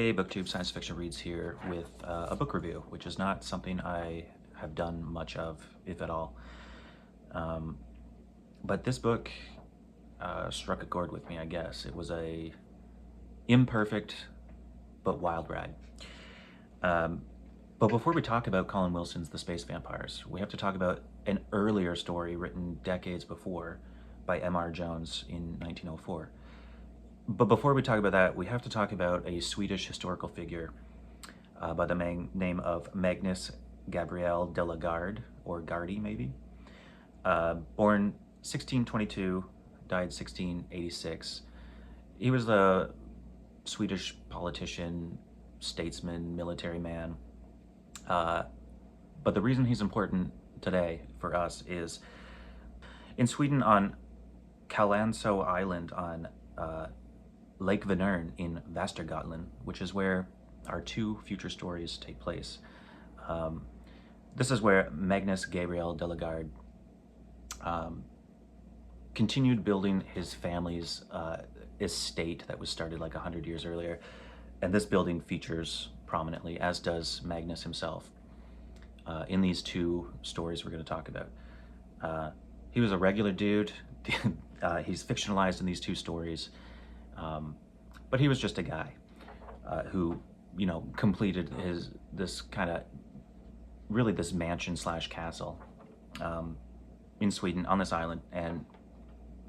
Hey, Booktube Science Fiction Reads here with a book review, which is not something I have done much of, if at all. But this book struck a chord with me, I guess. It was a imperfect but wild ride. But before we talk about Colin Wilson's The Space Vampires, we have to talk about an earlier story written decades before by M.R. Jones in 1904. But before we talk about that, we have to talk about a Swedish historical figure by the name of Magnus Gabriel de la Garde, or Gardy maybe. Born 1622, died 1686. He was a Swedish politician, statesman, military man. But the reason he's important today for us is in Sweden on Kalanso Island on Lake Vänern in Västergötland, which is where our two future stories take place. This is where Magnus Gabriel de la Garde continued building his family's estate that was started like 100 years earlier. And this building features prominently, as does Magnus himself, in these two stories we're going to talk about. He was a regular dude. He's fictionalized in these two stories. But he was just a guy who, completed this mansion slash castle in Sweden on this island. And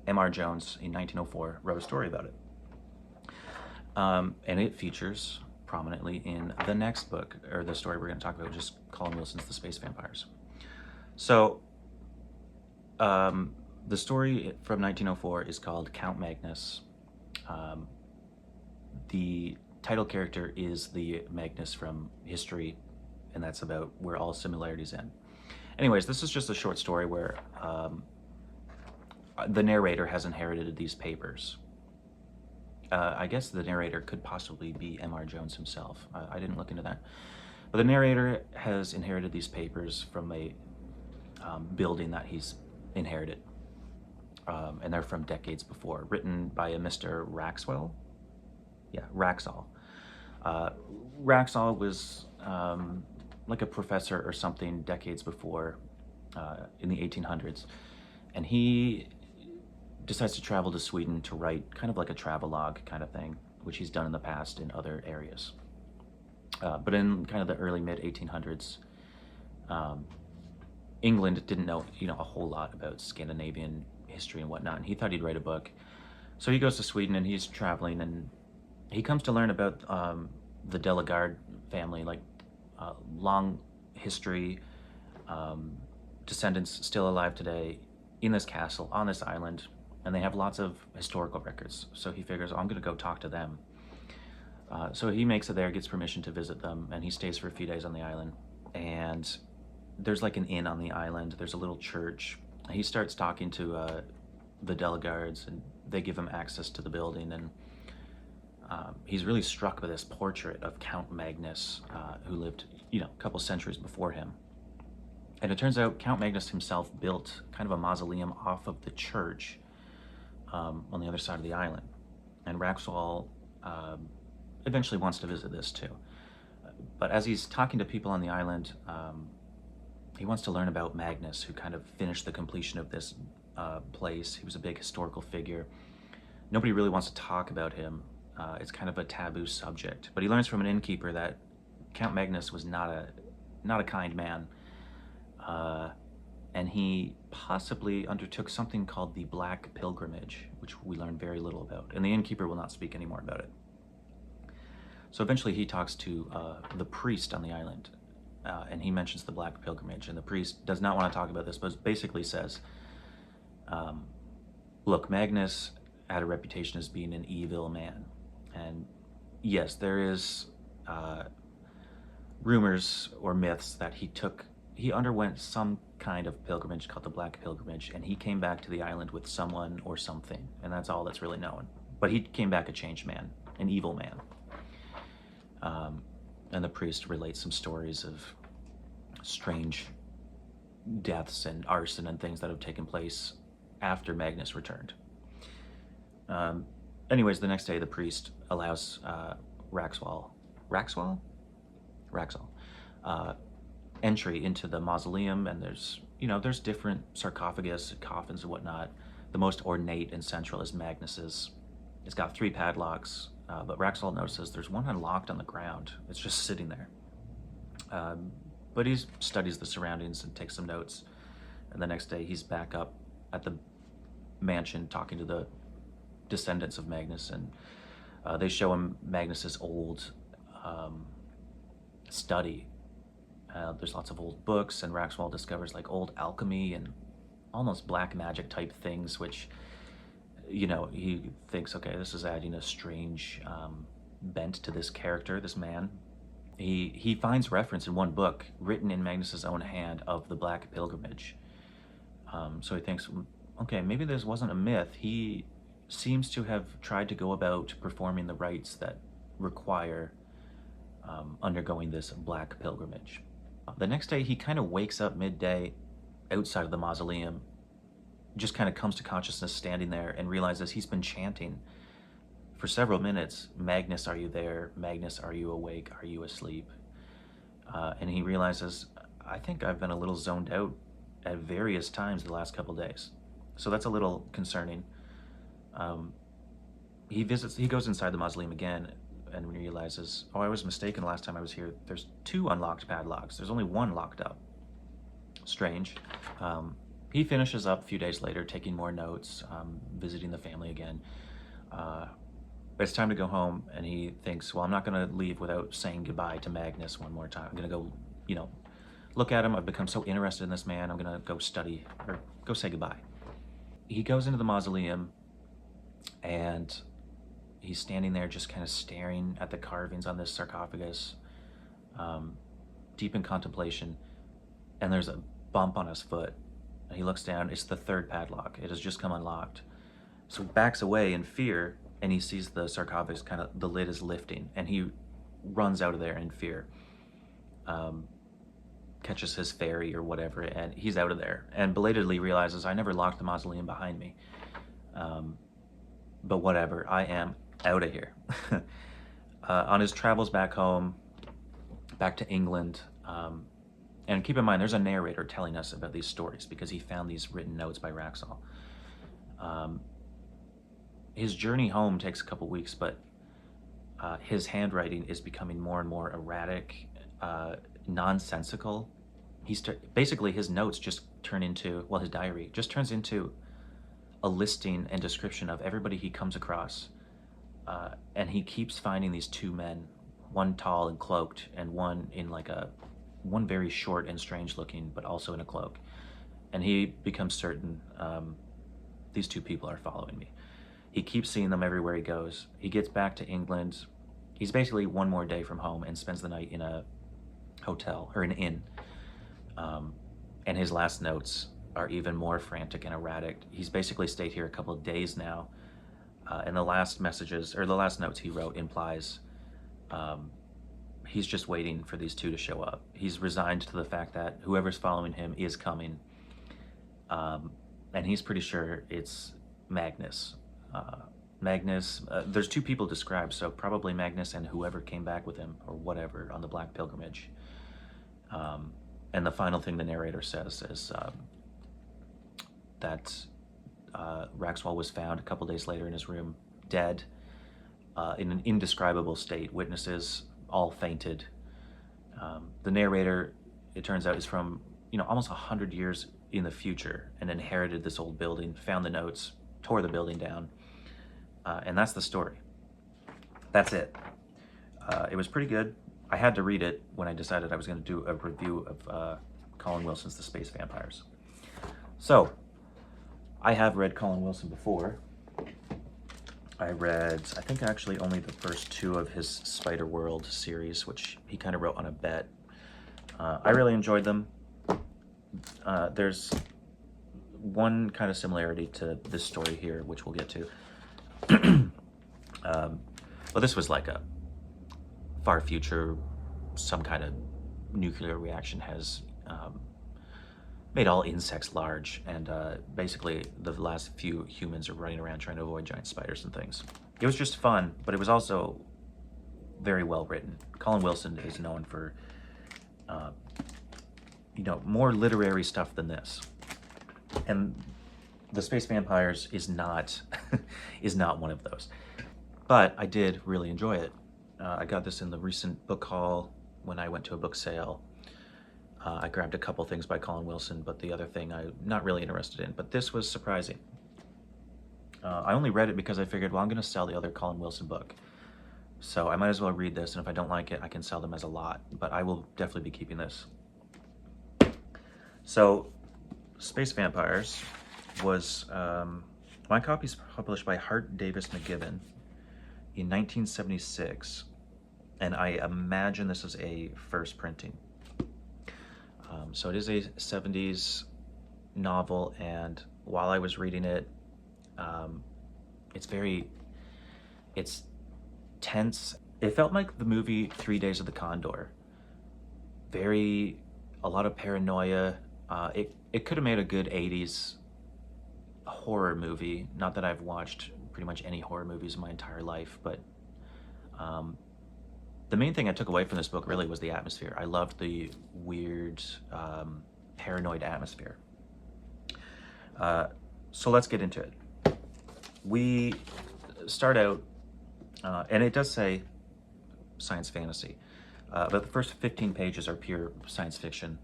M.R. Jones in 1904 wrote a story about it. And it features prominently in the next book, or the story we're going to talk about, which is Colin Wilson's The Space Vampires. So the story from 1904 is called Count Magnus. The title character is the Magnus from history, and that's about where all similarities end. Anyways, this is just a short story where the narrator has inherited these papers. I guess the narrator could possibly be M.R. Jones himself. I didn't look into that. But the narrator has inherited these papers from a building that he's inherited. And they're from decades before, written by a Mr. Raxwell. Yeah, Raxall. Raxall was like a professor or something decades before, in the 1800s. And he decides to travel to Sweden to write kind of like a travelogue kind of thing, which he's done in the past in other areas. But in kind of the early mid-1800s, England didn't know, a whole lot about Scandinavian history and whatnot, and he thought he'd write a book. So he goes to Sweden and he's traveling, and he comes to learn about the de la Garde family, like long history, descendants still alive today in this castle on this island, and they have lots of historical records. So he figures, I'm going to go talk to them. So he makes it there, gets permission to visit them, and he stays for a few days on the island. And there's like an inn on the island. There's a little church. He starts talking to the de la Gardes, and they give him access to the building. And he's really struck by this portrait of Count Magnus, who lived, a couple centuries before him. And it turns out Count Magnus himself built kind of a mausoleum off of the church on the other side of the island. And Raxwell eventually wants to visit this too. But as he's talking to people on the island, he wants to learn about Magnus, who kind of finished the completion of this place. He was a big historical figure. Nobody really wants to talk about him. It's kind of a taboo subject. But he learns from an innkeeper that Count Magnus was not a kind man. And he possibly undertook something called the Black Pilgrimage, which we learn very little about. And the innkeeper will not speak anymore about it. So eventually he talks to the priest on the island, and he mentions the Black Pilgrimage. And the priest does not want to talk about this, but basically says, look, Magnus had a reputation as being an evil man. And yes, there is rumors or myths that he underwent some kind of pilgrimage called the Black Pilgrimage, and he came back to the island with someone or something, and that's all that's really known. But he came back a changed man, an evil man. And the priest relates some stories of strange deaths and arson and things that have taken place after Magnus returned. Anyways, the next day the priest allows Raxwell Raxwell? Raxwell. Entry into the mausoleum, and there's different sarcophagus, coffins, and whatnot. The most ornate and central is Magnus's. It's got 3 padlocks, but Raxwell notices there's one unlocked on the ground. It's just sitting there. But he studies the surroundings and takes some notes. And the next day, he's back up at the mansion talking to the descendants of Magnus, and they show him Magnus's old study. There's lots of old books, and Raxwell discovers like old alchemy and almost black magic type things, which, he thinks, okay, this is adding a strange bent to this character, this man. He finds reference in one book written in Magnus's own hand of the Black Pilgrimage. So he thinks, okay, maybe this wasn't a myth. He seems to have tried to go about performing the rites that require undergoing this Black Pilgrimage. The next day, he kind of wakes up midday outside of the mausoleum, just kind of comes to consciousness standing there and realizes he's been chanting for several minutes, Magnus, are you there? Magnus, are you awake? Are you asleep? And he realizes, I think I've been a little zoned out at various times the last couple days. So that's a little concerning. He goes inside the mausoleum again and realizes, oh, I was mistaken last time I was here. There's 2 unlocked padlocks. There's only 1 locked up. Strange. He finishes up a few days later, taking more notes, visiting the family again. It's time to go home, and he thinks, well, I'm not going to leave without saying goodbye to Magnus one more time. I'm going to go, look at him. I've become so interested in this man. I'm going to go study, or go say goodbye. He goes into the mausoleum, and he's standing there just kind of staring at the carvings on this sarcophagus, deep in contemplation, and there's a bump on his foot. And he looks down. It's the 3rd padlock. It has just come unlocked. So he backs away in fear, and he sees the sarcophagus, the lid is lifting, and he runs out of there in fear. Catches his ferry or whatever, and he's out of there, and belatedly realizes, I never locked the mausoleum behind me. But whatever, I am out of here. On his travels back home, back to England, and keep in mind, there's a narrator telling us about these stories because he found these written notes by Raxwell. His journey home takes a couple weeks, but his handwriting is becoming more and more erratic, nonsensical. Basically, his notes just turn into, his diary just turns into a listing and description of everybody he comes across. And he keeps finding these 2 men, one tall and cloaked, and one in one very short and strange looking, but also in a cloak. And he becomes certain, these 2 people are following me. He keeps seeing them everywhere he goes. He gets back to England. He's basically one more day from home and spends the night in a hotel, or an inn. And his last notes are even more frantic and erratic. He's basically stayed here a couple of days now. And the last notes he wrote implies he's just waiting for these 2 to show up. He's resigned to the fact that whoever's following him is coming. And he's pretty sure it's Magnus. There's 2 people described, so probably Magnus and whoever came back with him, or whatever, on the Black Pilgrimage. And the final thing the narrator says is that Raxwell was found a couple days later in his room, dead, in an indescribable state. Witnesses all fainted. The narrator, it turns out, is from almost 100 years in the future and inherited this old building, found the notes, tore the building down, and that's the story. That's it. It was pretty good. I had to read it when I decided I was going to do a review of Colin Wilson's The Space Vampires. So, I have read Colin Wilson before. I read, I think actually only the first 2 of his Spider-World series, which he kind of wrote on a bet. I really enjoyed them. There's one kind of similarity to this story here, which we'll get to. Well, this was like a far future, some kind of nuclear reaction has made all insects large, and basically the last few humans are running around trying to avoid giant spiders and things. It was just fun, but it was also very well written. Colin Wilson is known for, more literary stuff than this. And The Space Vampires is not is not one of those. But I did really enjoy it. I got this in the recent book haul when I went to a book sale. I grabbed a couple things by Colin Wilson, but the other thing I'm not really interested in. But this was surprising. I only read it because I figured, well, I'm going to sell the other Colin Wilson book. So I might as well read this, and if I don't like it, I can sell them as a lot. But I will definitely be keeping this. So, Space Vampires was, my copy's published by Hart Davis McGibbon in 1976, and I imagine this is a first printing. So it is a 70s novel, and while I was reading it, it's tense. It felt like the movie 3 Days of the Condor. A lot of paranoia. It could have made a good 80s horror movie. Not that I've watched pretty much any horror movies in my entire life, but the main thing I took away from this book really was the atmosphere. I loved the weird, paranoid atmosphere. So let's get into it. We start out, and it does say science fantasy, but the first 15 pages are pure science fiction,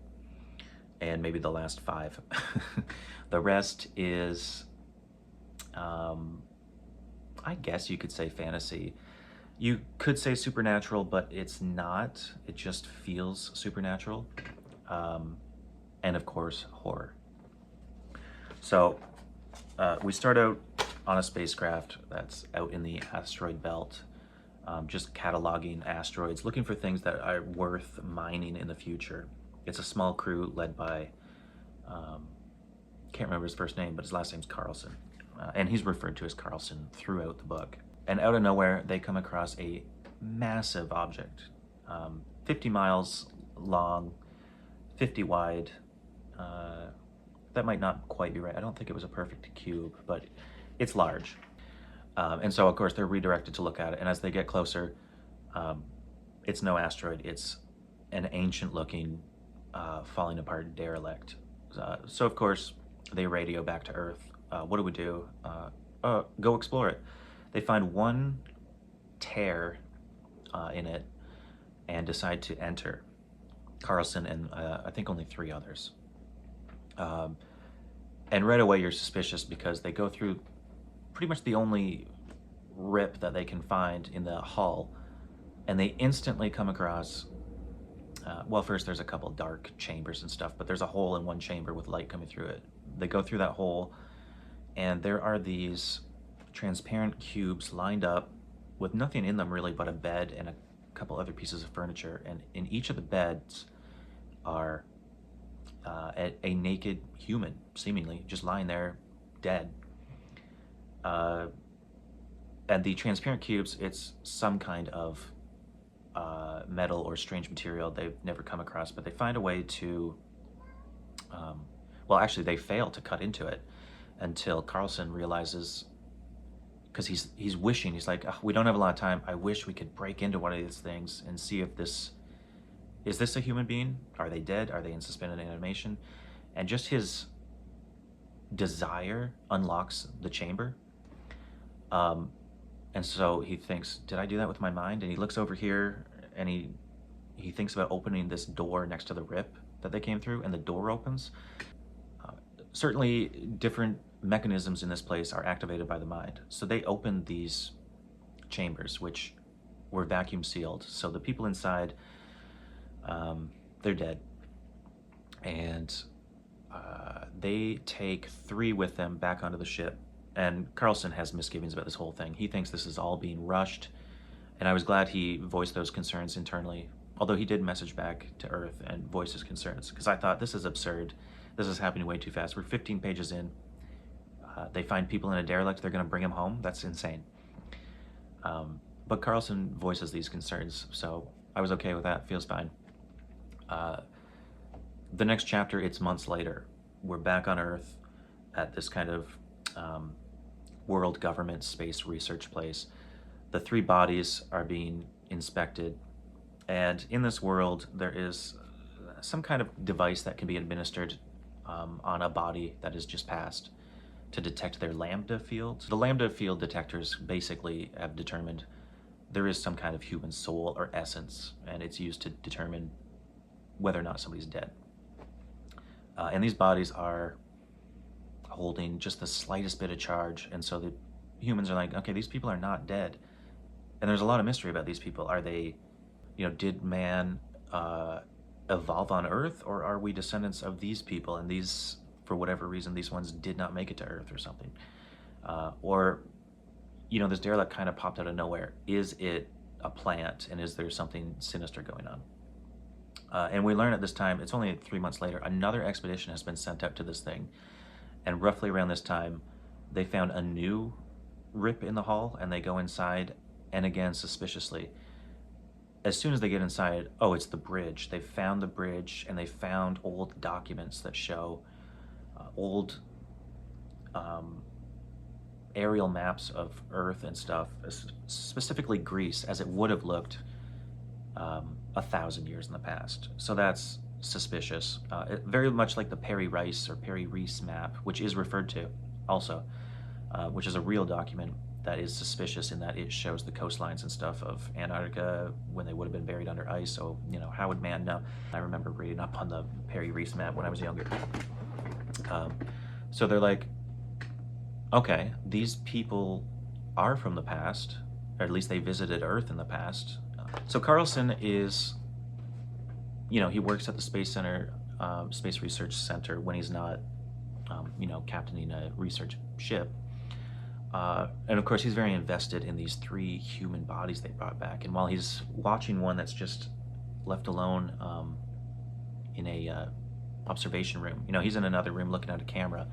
and maybe the last 5. The rest is, I guess you could say fantasy. You could say supernatural, but it's not. It just feels supernatural. And of course, horror. So we start out on a spacecraft that's out in the asteroid belt, just cataloging asteroids, looking for things that are worth mining in the future. It's a small crew led by, can't remember his first name, but his last name's Carlsen. And he's referred to as Carlsen throughout the book. And out of nowhere, they come across a massive object, 50 miles long, 50 wide. That might not quite be right. I don't think it was a perfect cube, but it's large. And so, of course, they're redirected to look at it. And as they get closer, it's no asteroid. It's an ancient-looking, falling apart derelict. So, of course, they radio back to Earth. What do we do? Go explore it. They find one tear in it and decide to enter. Carlsen and I think only 3 others. And right away you're suspicious because they go through pretty much the only rip that they can find in the hull, and they instantly come across, well, first there's a couple dark chambers and stuff, but there's a hole in one chamber with light coming through it. They go through that hole, and there are these transparent cubes lined up with nothing in them really but a bed and a couple other pieces of furniture, and in each of the beds are a naked human, seemingly just lying there dead. And the transparent cubes, it's some kind of metal or strange material they've never come across, but they find a way to, well, actually they fail to cut into it until Carlsen realizes, because he's wishing, he's like, oh, we don't have a lot of time, I wish we could break into one of these things and see if is this a human being? Are they dead? Are they in suspended animation? And just his desire unlocks the chamber. And so he thinks, did I do that with my mind? And he looks over here and he thinks about opening this door next to the rip that they came through, and the door opens. Certainly different mechanisms in this place are activated by the mind. So they opened these chambers, which were vacuum sealed. So the people inside, they're dead. And they take 3 with them back onto the ship. And Carlsen has misgivings about this whole thing. He thinks this is all being rushed. And I was glad he voiced those concerns internally, although he did message back to Earth and voice his concerns, because I thought, this is absurd. This is happening way too fast. We're 15 pages in. They find people in a derelict. They're going to bring them home. That's insane. But Carlsen voices these concerns, so I was okay with that. Feels fine. The next chapter, it's months later. We're back on Earth at this kind of world government space research place. The 3 bodies are being inspected. And in this world, there is some kind of device that can be administered on a body that is just passed to detect their lambda field. The lambda field detectors basically have determined there is some kind of human soul or essence, and it's used to determine whether or not somebody's dead. And these bodies are holding just the slightest bit of charge, and so the humans are like, okay, these people are not dead. And there's a lot of mystery about these people. Are they, did man evolve on Earth, or are we descendants of these people, and these, for whatever reason, these ones did not make it to Earth or something? Or this derelict kind of popped out of nowhere. Is it a plant, and is there something sinister going on? And we learn at this time, it's only 3 months later, another expedition has been sent out to this thing. And roughly around this time, they found a new rip in the hull, and they go inside, and again, suspiciously, as soon as they get inside, oh, it's the bridge. They found the bridge, and they found old documents that show old aerial maps of Earth and stuff, specifically Greece, as it would have looked 1,000 years in the past. So that's suspicious. Very much like the Perry Rice or Perry Reese map, which is referred to also, which is a real document that is suspicious in that it shows the coastlines and stuff of Antarctica when they would have been buried under ice. So, how would man know? I remember reading up on the Perry Reese map when I was younger. So they're like, okay, these people are from the past, or at least they visited Earth in the past. So Carlsen is, he works at the Space Center, Space Research Center when he's not, captaining a research ship. And of course, he's very invested in these 3 human bodies they brought back. And while he's watching one that's just left alone in a observation room, he's in another room looking at a camera.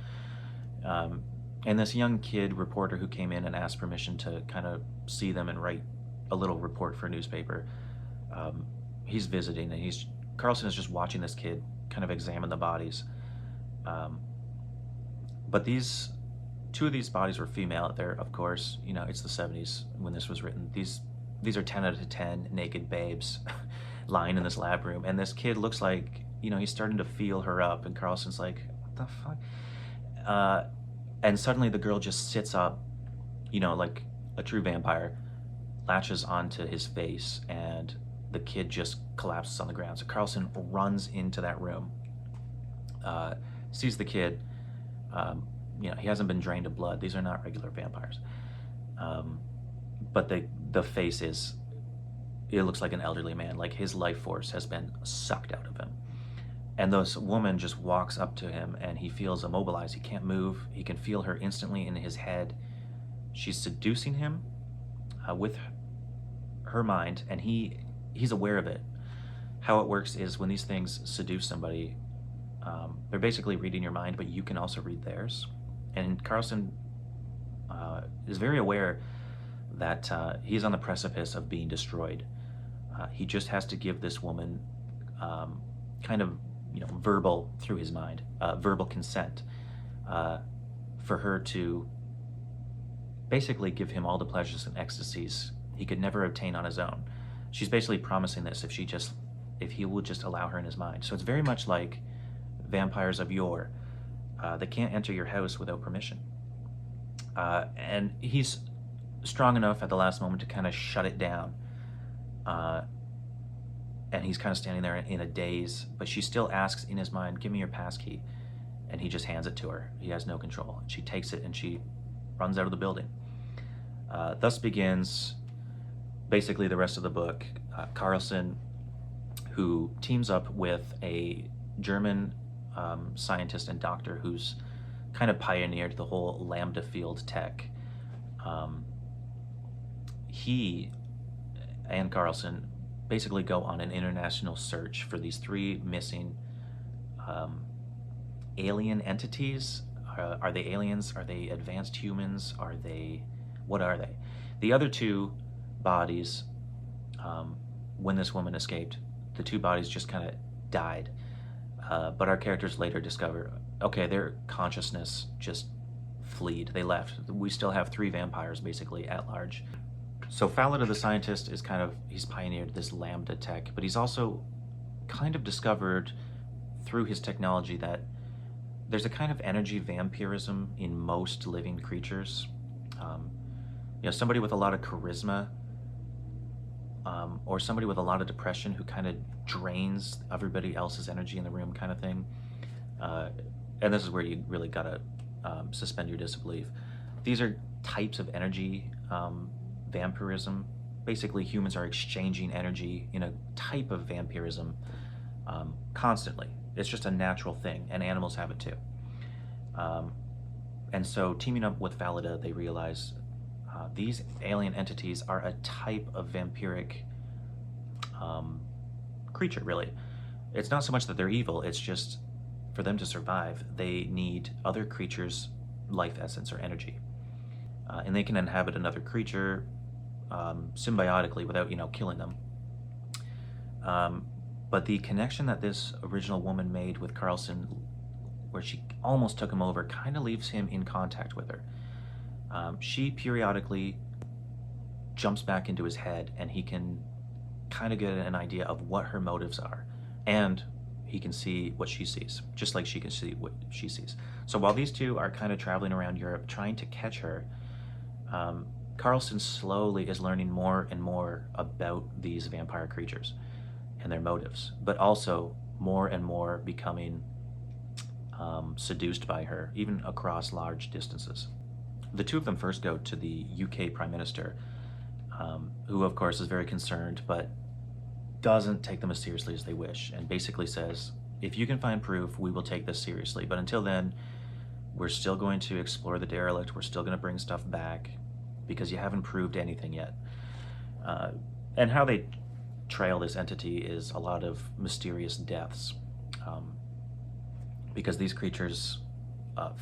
And this young kid reporter who came in and asked permission to kind of see them and write a little report for a newspaper, he's visiting, and Carlsen is just watching this kid kind of examine the bodies. But 2 of these bodies were female. They're, of course, it's the 70s when this was written. These are 10 out of 10 naked babes lying in this lab room, and this kid looks like, he's starting to feel her up, and Carlsen's like, what the fuck? And suddenly the girl just sits up, like a true vampire, latches onto his face, and the kid just collapses on the ground. So Carlsen runs into that room, sees the kid. He hasn't been drained of blood. These are not regular vampires. But the face it looks like an elderly man. Like his life force has been sucked out of him. And this woman just walks up to him, and he feels immobilized. He can't move. He can feel her instantly in his head. She's seducing him with her mind, and he's aware of it. How it works is when these things seduce somebody, they're basically reading your mind, but you can also read theirs. And Carlsen is very aware that he's on the precipice of being destroyed. He just has to give this woman kind of, verbal, through his mind, verbal consent for her to basically give him all the pleasures and ecstasies he could never obtain on his own. She's basically promising this if he will just allow her in his mind. So it's very much like vampires of yore. They can't enter your house without permission. And he's strong enough at the last moment to kind of shut it down. And he's kind of standing there in a daze, but she still asks in his mind, give me your passkey. And he just hands it to her. He has no control. And she takes it and she runs out of the building. Thus begins basically the rest of the book. Carlsen, who teams up with a German scientist and doctor who's kind of pioneered the whole lambda field tech. He and Carlsen basically go on an international search for these 3 missing alien entities. Are they aliens? Are they advanced humans? What are they? The other 2 bodies, when this woman escaped, the 2 bodies just kind of died. But our characters later discover, okay, their consciousness just fleed. They left. We still have 3 vampires basically at large. So Fallada the scientist is he's pioneered this lambda tech, but he's also kind of discovered through his technology that there's a kind of energy vampirism in most living creatures. Um, somebody with a lot of charisma, or somebody with a lot of depression who kind of drains everybody else's energy in the room, kind of thing. And this is where you really gotta suspend your disbelief. These are types of energy vampirism. Basically, humans are exchanging energy in a type of vampirism constantly. It's just a natural thing, and animals have it too. And so, teaming up with Fallada, they realize these alien entities are a type of vampiric creature, really. It's not so much that they're evil, it's just for them to survive, they need other creatures' life essence or energy. And they can inhabit another creature symbiotically without, killing them. But the connection that this original woman made with Carlsen, where she almost took him over, kind of leaves him in contact with her. She periodically jumps back into his head, and he can kind of get an idea of what her motives are. And he can see what she sees, just like she can see what she sees. So while these two are kind of traveling around Europe trying to catch her, Carlsen slowly is learning more and more about these vampire creatures and their motives, but also more and more becoming seduced by her, even across large distances. The two of them first go to the UK Prime Minister, who of course is very concerned, but doesn't take them as seriously as they wish, and basically says, if you can find proof, we will take this seriously. But until then, we're still going to explore the derelict, we're still going to bring stuff back, because you haven't proved anything yet. And how they trail this entity is a lot of mysterious deaths, because these creatures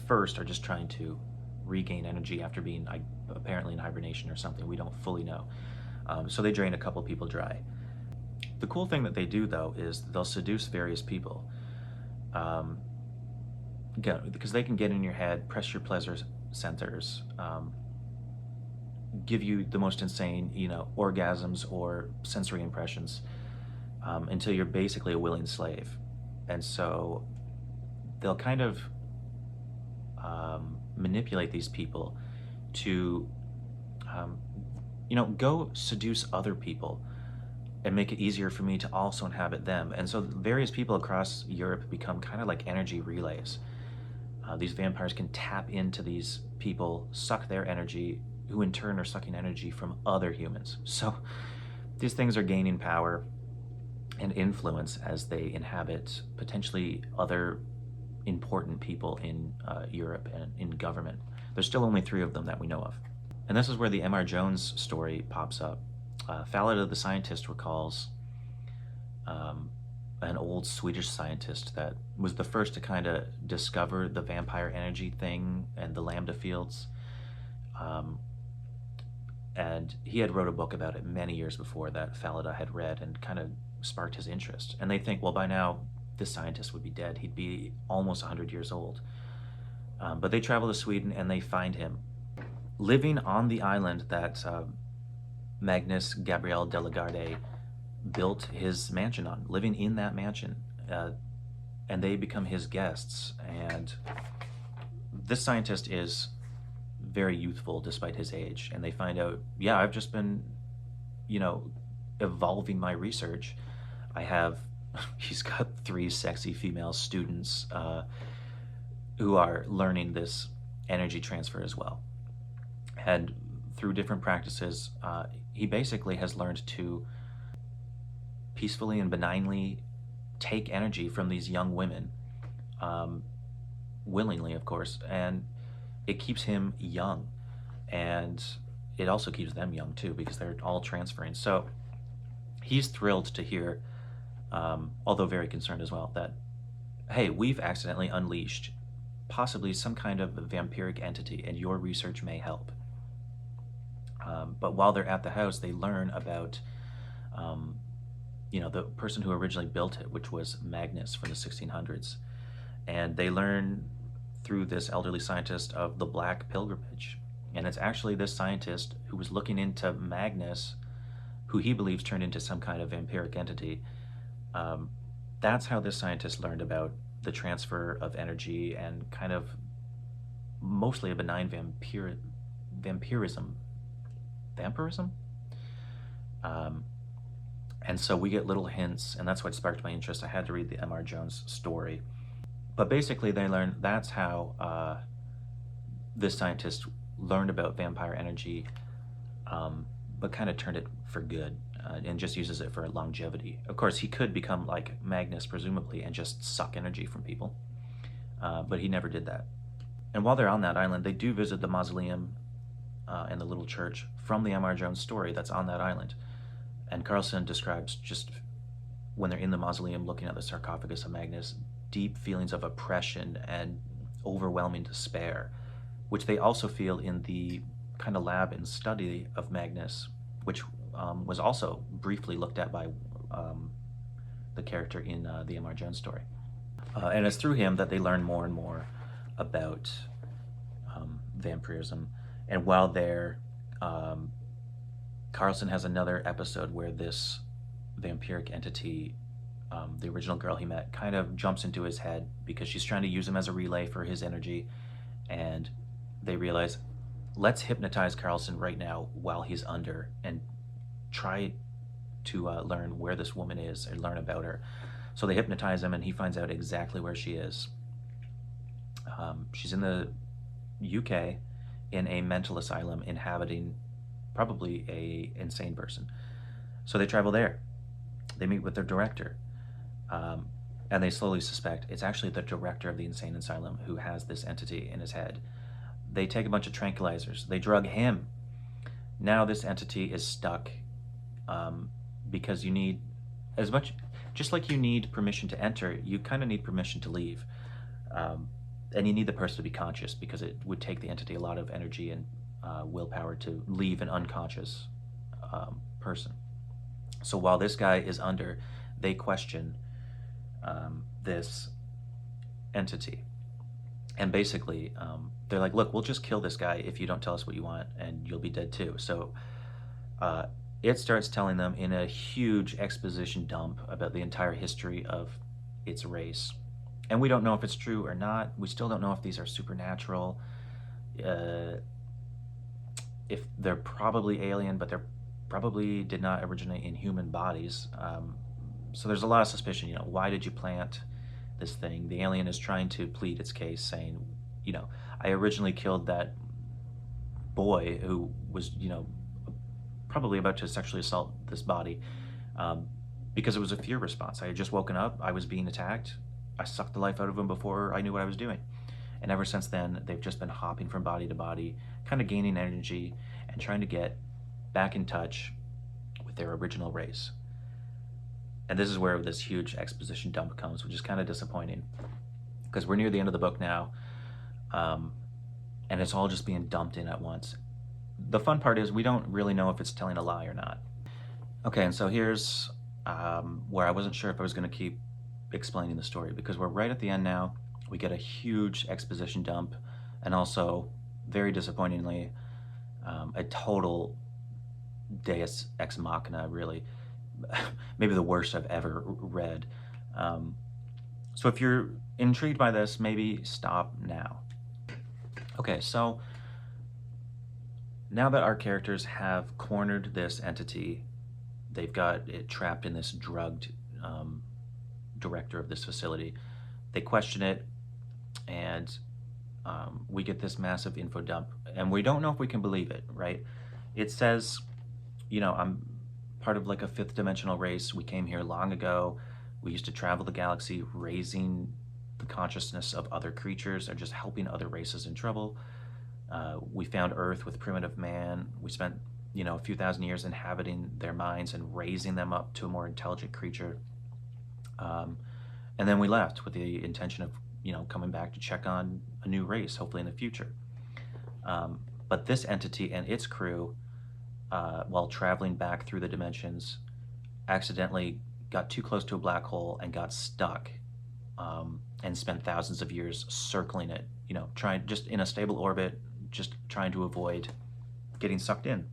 first are just trying to regain energy after being apparently in hibernation or something. We don't fully know. So they drain a couple people dry. The cool thing that they do, though, is they'll seduce various people. Because they can get in your head, press your pleasure centers, give you the most insane, orgasms or sensory impressions, until you're basically a willing slave. And so they'll kind of manipulate these people to, go seduce other people and make it easier for me to also inhabit them. And so various people across Europe become kind of like energy relays. These vampires can tap into these people, suck their energy, who in turn are sucking energy from other humans. So these things are gaining power and influence as they inhabit potentially other important people in Europe and in government. There's still only 3 of them that we know of. And this is where the M.R. Jones story pops up. Fallada the scientist recalls an old Swedish scientist that was the first to kind of discover the vampire energy thing and the lambda fields. And he had wrote a book about it many years before that Fallada had read and kind of sparked his interest. And they think, well, by now this scientist would be dead. He'd be almost 100 years old. But they travel to Sweden and they find him living on the island that Magnus Gabriel de la Garde built his mansion on, living in that mansion. And they become his guests. And this scientist is very youthful despite his age. And they find out, yeah, I've just been, evolving my research. He's got 3 sexy female students who are learning this energy transfer as well. And through different practices, he basically has learned to peacefully and benignly take energy from these young women, willingly, of course, and it keeps him young, and it also keeps them young too, because they're all transferring. So he's thrilled to hear, although very concerned as well, that, hey, we've accidentally unleashed possibly some kind of vampiric entity, and your research may help. But while they're at the house, they learn about, the person who originally built it, which was Magnus from the 1600s. And they learn through this elderly scientist of the Black Pilgrimage, And it's actually this scientist who was looking into Magnus, who he believes turned into some kind of vampiric entity. That's how this scientist learned about the transfer of energy and kind of mostly a benign vampirism. Vampirism? And so we get little hints, and that's what sparked my interest. I had to read the M.R. Jones story. But basically, they learned that's how this scientist learned about vampire energy, but kind of turned it for good and just uses it for longevity. Of course, he could become like Magnus, presumably, and just suck energy from people, but he never did that. And while they're on that island, they do visit the mausoleum and the little church from the M.R. Jones story that's on that island. And Carlsen describes just when they're in the mausoleum looking at the sarcophagus of Magnus, deep feelings of oppression and overwhelming despair, which they also feel in the kind of lab and study of Magnus, which was also briefly looked at by the character in the M.R. Jones story. And it's through him that they learn more and more about vampirism. And while they're Carlsen has another episode where this vampiric entity, the original girl he met, kind of jumps into his head because she's trying to use him as a relay for his energy. And they realize, let's hypnotize Carlsen right now while he's under and try to learn where this woman is and learn about her. So they hypnotize him and he finds out exactly where she is. She's in the UK in a mental asylum inhabiting probably a insane person. So they travel there. They meet with their director. And they slowly suspect it's actually the director of the insane asylum who has this entity in his head. They take a bunch of tranquilizers. They drug him. Now this entity is stuck because you need as much, just like you need permission to enter, you kind of need permission to leave. And you need the person to be conscious because it would take the entity a lot of energy and willpower to leave an unconscious person. So while this guy is under, they question this entity. And basically, they're like, look, we'll just kill this guy if you don't tell us what you want, and you'll be dead too. So it starts telling them in a huge exposition dump about the entire history of its race. And we don't know if it's true or not. We still don't know if these are supernatural, if they're probably alien, but they're probably did not originate in human bodies. So there's a lot of suspicion, why did you plant this thing? The alien is trying to plead its case, saying, I originally killed that boy who was, probably about to sexually assault this body because it was a fear response. I had just woken up, I was being attacked, I sucked the life out of him before I knew what I was doing. And ever since then, they've just been hopping from body to body, kind of gaining energy and trying to get back in touch with their original race. And this is where this huge exposition dump comes, which is kind of disappointing because we're near the end of the book now, and it's all just being dumped in at once. The fun part is we don't really know if it's telling a lie or not. Okay, and so here's where I wasn't sure if I was going to keep explaining the story because we're right at the end now. We get a huge exposition dump and also, very disappointingly, a total deus ex machina, really. Maybe the worst I've ever read. So if you're intrigued by this, maybe stop now. Okay, so now that our characters have cornered this entity, they've got it trapped in this drugged director of this facility. They question it, and we get this massive info dump, and we don't know if we can believe it, right? It says, I'm part of like a fifth dimensional race. We came here long ago. We used to travel the galaxy, raising the consciousness of other creatures or just helping other races in trouble. We found Earth with primitive man. We spent, a few thousand years inhabiting their minds and raising them up to a more intelligent creature. And then we left with the intention of, coming back to check on a new race, hopefully in the future. But this entity and its crew, while traveling back through the dimensions, accidentally got too close to a black hole and got stuck, and spent thousands of years circling it, trying just in a stable orbit, just trying to avoid getting sucked in.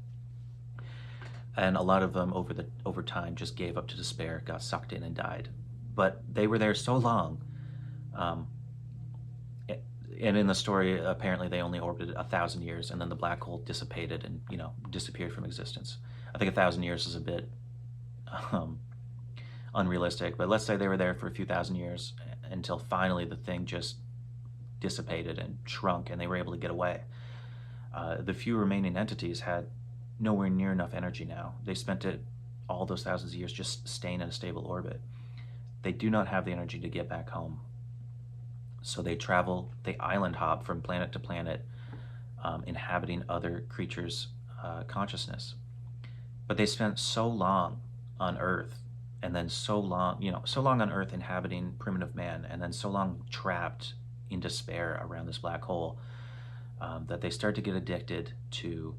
And a lot of them over time just gave up to despair, got sucked in, and died. But they were there so long, and in the story, apparently they only orbited 1,000 years, and then the black hole dissipated and disappeared from existence. I think 1,000 years is a bit unrealistic, but let's say they were there for a few thousand years until finally the thing just dissipated and shrunk, and they were able to get away. The few remaining entities had nowhere near enough energy now. They spent all those thousands of years just staying in a stable orbit. They do not have the energy to get back home. So they island hop from planet to planet, inhabiting other creatures' consciousness. But they spent so long on Earth, and then so long on Earth inhabiting primitive man, and then so long trapped in despair around this black hole, that they start to get addicted to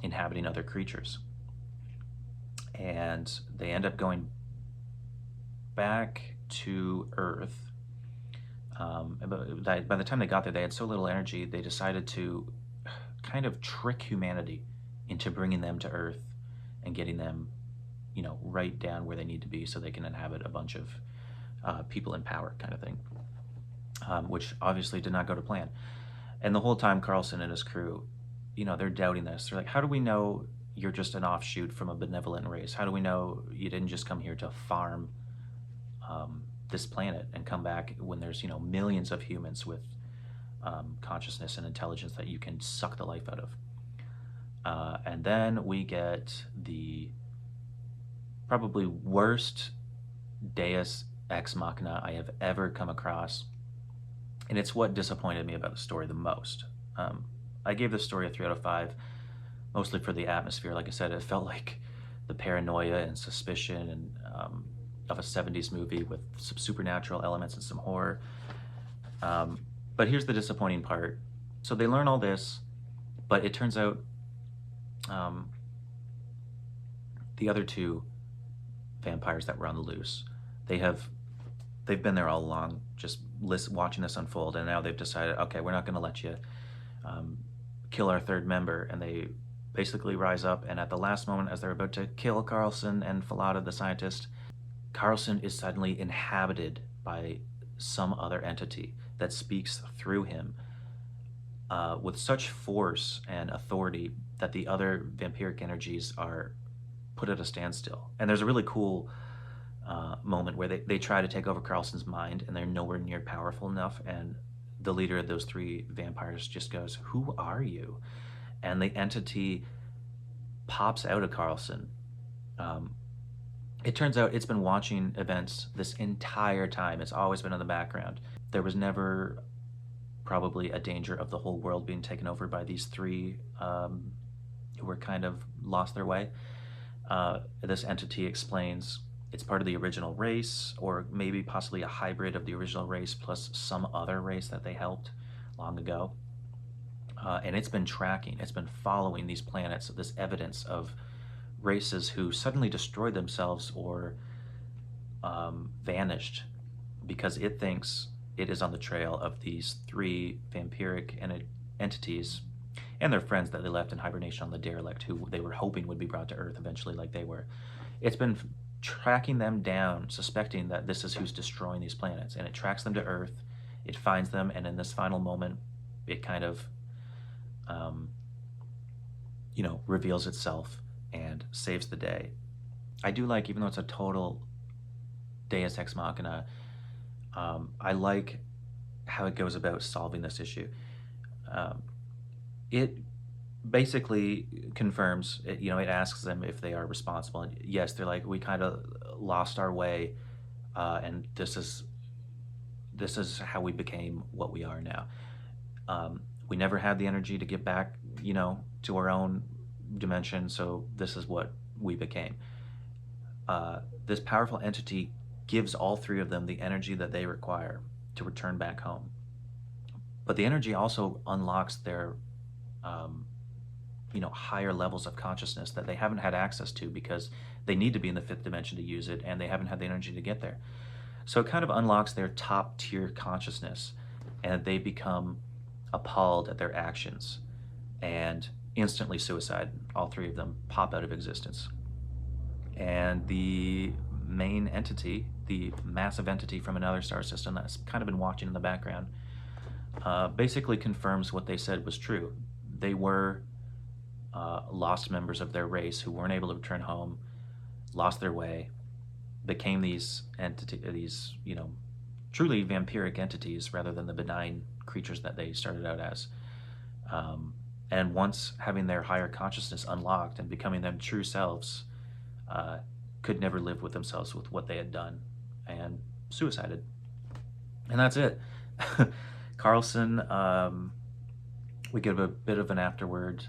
inhabiting other creatures. And they end up going back to Earth. By the time they got there, they had so little energy, they decided to kind of trick humanity into bringing them to Earth and getting them, right down where they need to be so they can inhabit a bunch of people in power kind of thing, which obviously did not go to plan. And the whole time, Carlsen and his crew, they're doubting this. They're like, how do we know you're just an offshoot from a benevolent race? How do we know you didn't just come here to farm this planet and come back when there's millions of humans with consciousness and intelligence that you can suck the life out of? And then we get the probably worst Deus Ex Machina I have ever come across, and it's what disappointed me about the story the most. I gave this story a 3 out of 5, mostly for the atmosphere. Like I said, it felt like the paranoia and suspicion and of a 70s movie with some supernatural elements and some horror. But here's the disappointing part. So they learn all this, but it turns out the other two vampires that were on the loose, they've been there all along, just watching this unfold, and now they've decided, okay, we're not going to let you kill our third member. And they basically rise up, and at the last moment, as they're about to kill Carlsen and Falada, the scientist, Carlsen is suddenly inhabited by some other entity that speaks through him with such force and authority that the other vampiric energies are put at a standstill. And there's a really cool moment where they try to take over Carlsen's mind, and they're nowhere near powerful enough, and the leader of those 3 vampires just goes, "Who are you?" And the entity pops out of Carlsen. It turns out it's been watching events this entire time. It's always been in the background. There was never probably a danger of the whole world being taken over by these 3 who were kind of lost their way. This entity explains it's part of the original race, or maybe possibly a hybrid of the original race plus some other race that they helped long ago. And it's been following these planets, this evidence of races who suddenly destroyed themselves or vanished, because it thinks it is on the trail of these 3 vampiric entities and their friends that they left in hibernation on the derelict, who they were hoping would be brought to Earth eventually like they were. It's been tracking them down, suspecting that this is who's destroying these planets, and it tracks them to Earth. It finds them, and in this final moment, it kind of reveals itself and saves the day. I do like, even though it's a total Deus Ex Machina, I like how it goes about solving this issue. It basically confirms, it asks them if they are responsible. And yes, they're like, we kind of lost our way, and this is how we became what we are now. We never had the energy to get back, to our own dimension, so this is what we became. This powerful entity gives all 3 of them the energy that they require to return back home. But the energy also unlocks their higher levels of consciousness that they haven't had access to, because they need to be in the 5th dimension to use it, and they haven't had the energy to get there. So it kind of unlocks their top tier consciousness, and they become appalled at their actions. and instantly suicide. All three of them pop out of existence. And the main entity, the massive entity from another star system that's kind of been watching in the background, basically confirms what they said was true. They were lost members of their race who weren't able to return home, lost their way, became these truly vampiric entities rather than the benign creatures that they started out as. And once having their higher consciousness unlocked and becoming them true selves, could never live with themselves with what they had done and suicided. And that's it. Carlsen, we give a bit of an afterword.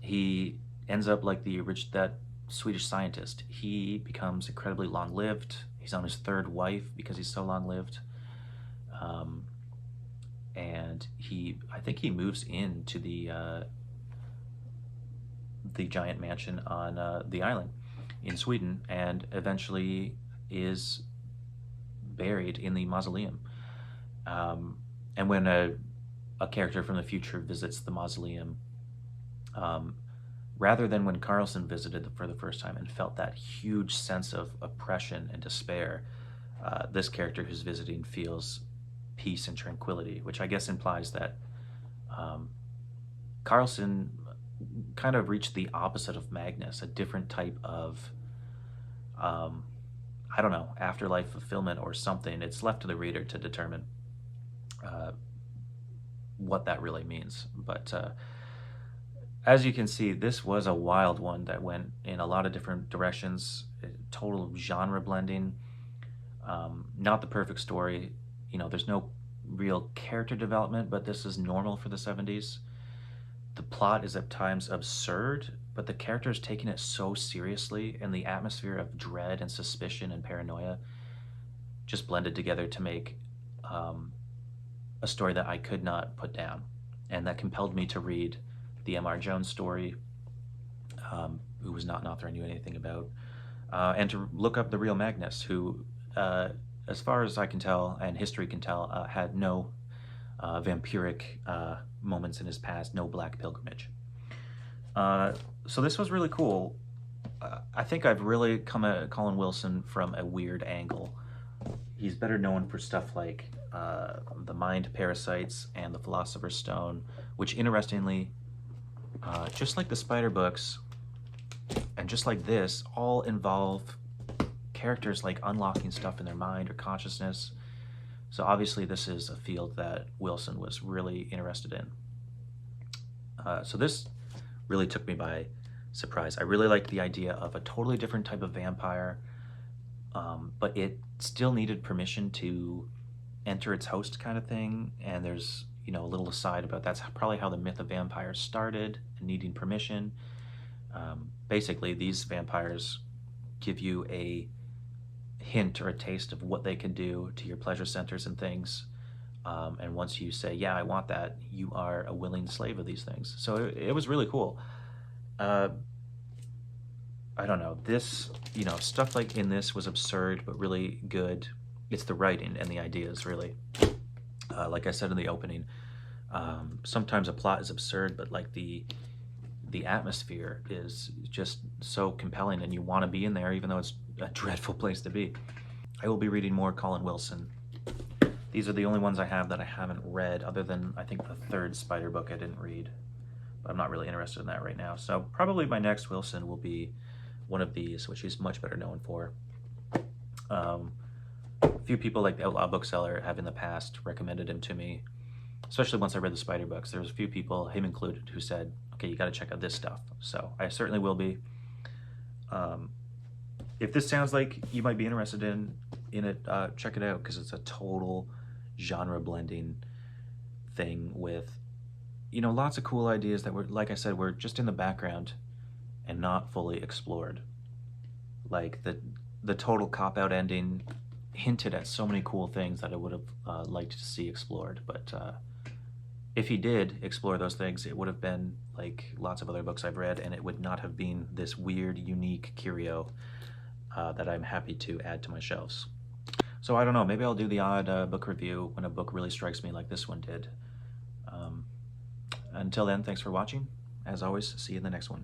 He ends up like that Swedish scientist. He becomes incredibly long-lived. He's on his third wife because he's so long-lived. And I think he moves into the giant mansion on the island in Sweden, and eventually is buried in the mausoleum. And when a character from the future visits the mausoleum, rather than when Carlsen visited for the first time and felt that huge sense of oppression and despair, this character who's visiting feels peace and tranquility, which I guess implies that Carlsen kind of reached the opposite of Magnus, a different type of, I don't know, afterlife fulfillment or something. It's left to the reader to determine what that really means. But as you can see, this was a wild one that went in a lot of different directions, total genre blending, not the perfect story. There's no real character development, but this is normal for the 70s. The plot is at times absurd, but the characters taking it so seriously, and the atmosphere of dread and suspicion and paranoia just blended together to make a story that I could not put down, and that compelled me to read the M.R. Jones story, who was not an author I knew anything about, and to look up the real Magnus, who, as far as I can tell, and history can tell, had no vampiric moments in his past, no black pilgrimage. So this was really cool. I think I've really come at Colin Wilson from a weird angle. He's better known for stuff like The Mind Parasites and The Philosopher's Stone, which interestingly, just like the Spider books, and just like this, all involve characters like unlocking stuff in their mind or consciousness. So obviously this is a field that Wilson was really interested in. So this really took me by surprise. I really liked the idea of a totally different type of vampire, but it still needed permission to enter its host kind of thing. And there's, a little aside about that's probably how the myth of vampires started, needing permission. Basically, these vampires give you a hint or a taste of what they can do to your pleasure centers and things. And once you say, yeah, I want that, you are a willing slave of these things. So it was really cool. I don't know, this, stuff like in this was absurd, but really good. It's the writing and the ideas, really. Like I said in the opening, sometimes a plot is absurd, but like the atmosphere is just so compelling, and you want to be in there, even though it's a dreadful place to be. I will be reading more Colin Wilson. These are the only ones I have that I haven't read, other than I think the third Spider book I didn't read. But I'm not really interested in that right now. So probably my next Wilson will be one of these, which he's much better known for. A few people like the Outlaw Bookseller have in the past recommended him to me, especially once I read the Spider books. There was a few people, him included, who said, okay, you got to check out this stuff. So I certainly will be. If this sounds like you might be interested in it, check it out, because it's a total genre blending thing with, lots of cool ideas that were, like I said, were just in the background and not fully explored. Like the total cop-out ending hinted at so many cool things that I would have liked to see explored, but if he did explore those things, it would have been like lots of other books I've read, and it would not have been this weird, unique curio that I'm happy to add to my shelves. So I don't know, maybe I'll do the odd book review when a book really strikes me like this one did. Until then, thanks for watching. As always, see you in the next one.